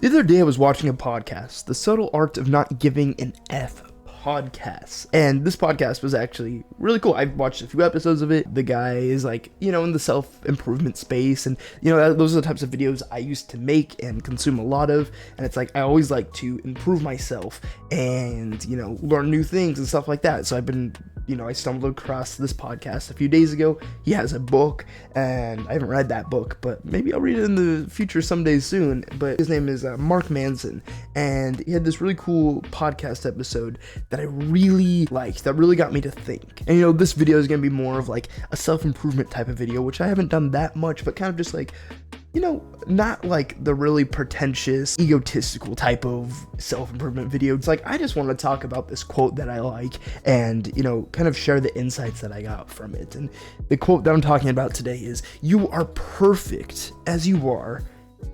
The other day I was watching a podcast, The Subtle Art of Not Giving an F podcast. And this podcast was actually really cool. I've watched a few episodes of it. The guy is like, in the self-improvement space. And, those are the types of videos I used to make and consume a lot of. And it's like, I always like to improve myself and, learn new things and stuff like that. So I've been, I stumbled across this podcast a few days ago. He has a book and I haven't read that book, but maybe I'll read it in the future someday soon. But his name is Mark Manson. And he had this really cool podcast episode that I really liked, that really got me to think. And this video is going to be more of like a self-improvement type of video, which I haven't done that much, but kind of just like, not like the really pretentious, egotistical type of self-improvement video. It's like, I just want to talk about this quote that I like and, kind of share the insights that I got from it. And the quote that I'm talking about today is, "You are perfect as you are,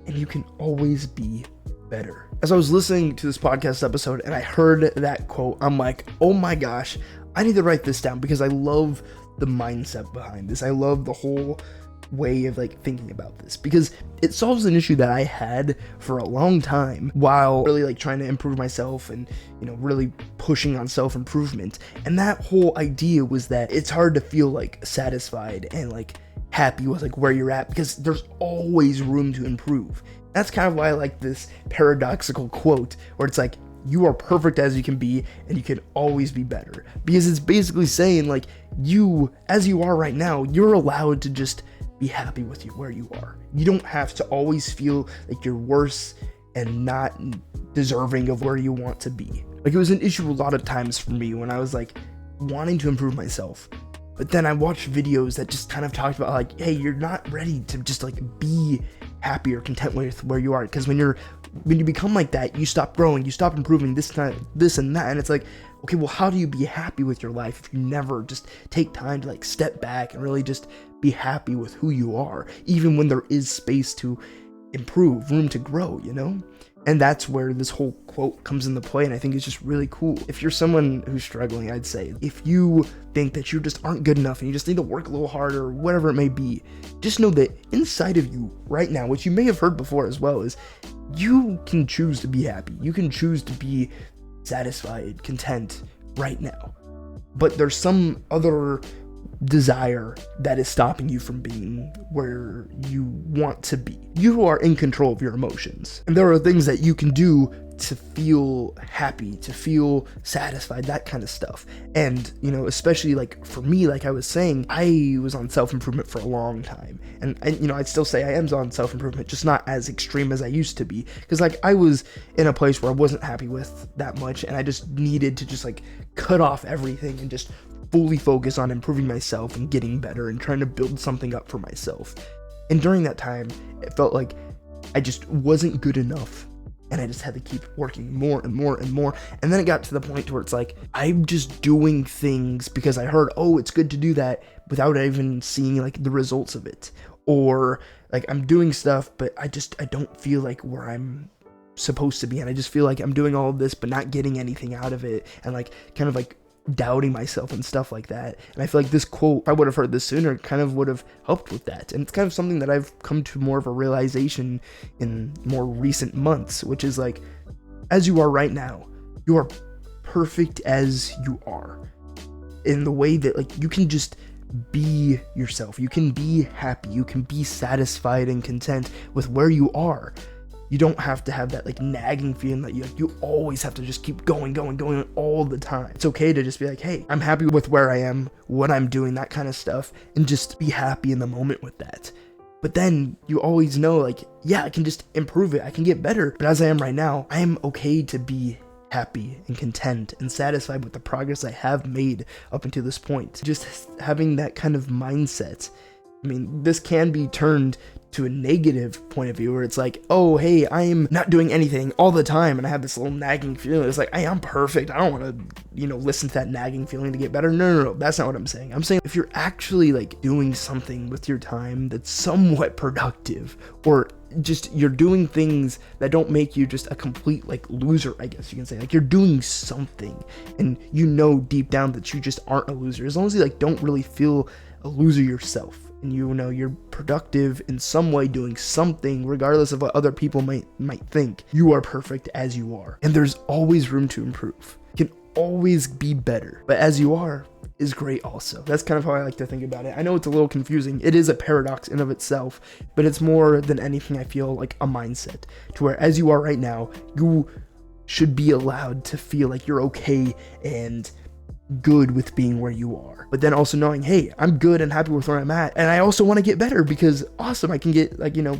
and you can always be better." As I was listening to this podcast episode and I heard that quote, I'm like, oh my gosh, I need to write this down because I love the mindset behind this. I love the whole way of like thinking about this because it solves an issue that I had for a long time while really like trying to improve myself and really pushing on self-improvement. And that whole idea was that it's hard to feel like satisfied and like happy with like where you're at because there's always room to improve. That's kind of why I like this paradoxical quote where it's like, you are perfect as you can be and you can always be better, because it's basically saying like, you as you are right now, you're allowed to just be happy with you where you are. You don't have to always feel like you're worse and not deserving of where you want to be. Like, it was an issue a lot of times for me when I was like wanting to improve myself, but then I watched videos that just kind of talked about like, hey, you're not ready to just like be happy or content with where you are, because when you become like that, you stop growing, you stop improving, this and that. And it's like, okay, well, how do you be happy with your life if you never just take time to like step back and really just be happy with who you are, even when there is space to improve, room to grow, And that's where this whole quote comes into play, and I think it's just really cool. If you're someone who's struggling, I'd say, if you think that you just aren't good enough and you just need to work a little harder or whatever it may be, just know that inside of you right now, which you may have heard before as well, is you can choose to be happy. You can choose to be satisfied, content right now. But there's some other desire that is stopping you from being where you want to be. You are in control of your emotions, and there are things that you can do to feel happy, to feel satisfied, that kind of stuff. And especially like for me, like I was saying, I was on self-improvement for a long time, and I'd still say I am on self-improvement, just not as extreme as I used to be, because like I was in a place where I wasn't happy with that much, and I just needed to just like cut off everything and just fully focus on improving myself and getting better and trying to build something up for myself. And during that time, it felt like I just wasn't good enough, and I just had to keep working more and more and more. And then it got to the point where it's like, I'm just doing things because I heard, oh, it's good to do that, without even seeing like the results of it. Or like I'm doing stuff, but I don't feel like where I'm supposed to be. And I just feel like I'm doing all of this, but not getting anything out of it. And like kind of like doubting myself and stuff like that. And I feel like this quote, if I would have heard this sooner, kind of would have helped with that. And it's kind of something that I've come to more of a realization in more recent months, which is like, as you are right now, you are perfect as you are, in the way that like you can just be yourself, you can be happy, you can be satisfied and content with where you are. You don't have to have that like nagging feeling that you always have to just keep going all the time. It's okay to just be like, hey, I'm happy with where I am, what I'm doing, that kind of stuff, and just be happy in the moment with that. But then you always know like, yeah, I can just improve it, I can get better. But as I am right now, I am okay to be happy and content and satisfied with the progress I have made up until this point. Just having that kind of mindset. I mean, this can be turned to a negative point of view where it's like, oh, hey, I am not doing anything all the time, and I have this little nagging feeling. It's like, hey, I'm perfect. I don't want to, listen to that nagging feeling to get better. No, that's not what I'm saying. I'm saying if you're actually like doing something with your time that's somewhat productive, or just you're doing things that don't make you just a complete like loser, I guess you can say, like you're doing something and deep down that you just aren't a loser, as long as you like don't really feel a loser yourself. and you know you're productive in some way, doing something regardless of what other people might think, you are perfect as you are. And there's always room to improve. You can always be better, but as you are is great also. That's kind of how I like to think about it. I know it's a little confusing. It is a paradox in of itself, but it's more than anything, I feel like, a mindset to where as you are right now, you should be allowed to feel like you're okay and good with being where you are, but then also knowing, hey, I'm good and happy with where I'm at, and I also want to get better because awesome, I can get, like, you know,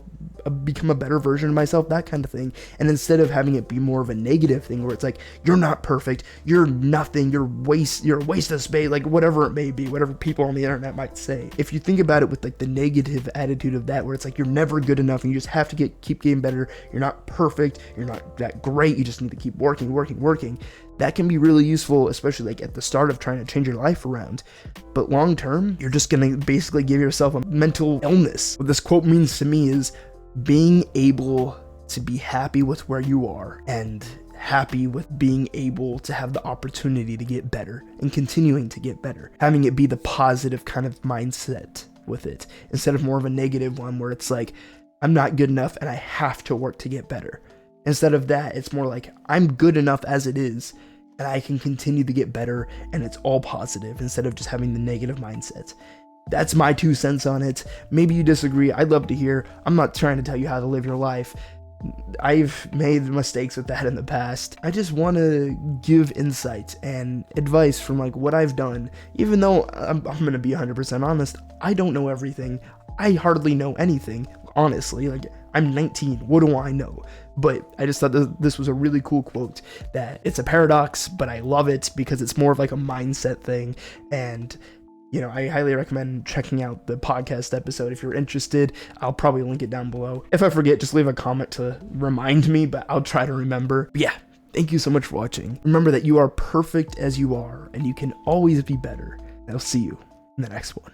become a better version of myself, that kind of thing. And instead of having it be more of a negative thing where it's like, you're not perfect, you're nothing, you're a waste of space, like whatever it may be, whatever people on the internet might say, if you think about it with like the negative attitude of that, where it's like you're never good enough and you just have to keep getting better, you're not perfect, you're not that great, you just need to keep working, that can be really useful, especially like at the start of trying to change your life around. But long term, you're just gonna basically give yourself a mental illness. What this quote means to me is being able to be happy with where you are and happy with being able to have the opportunity to get better and continuing to get better. Having it be the positive kind of mindset with it instead of more of a negative one where it's like, I'm not good enough and I have to work to get better. Instead of that, it's more like, I'm good enough as it is and I can continue to get better, and it's all positive instead of just having the negative mindset. That's my 2 cents on it. Maybe you disagree. I'd love to hear. I'm not trying to tell you how to live your life. I've made mistakes with that in the past. I just want to give insight and advice from like what I've done. Even though I'm going to be 100% honest, I don't know everything. I hardly know anything, honestly. Like, I'm 19. What do I know? But I just thought this was a really cool quote, that it's a paradox, but I love it because it's more of like a mindset thing. And you know, I highly recommend checking out the podcast episode if you're interested. I'll probably link it down below. If I forget, just leave a comment to remind me, but I'll try to remember. But yeah, thank you so much for watching. Remember that you are perfect as you are, and you can always be better. And I'll see you in the next one.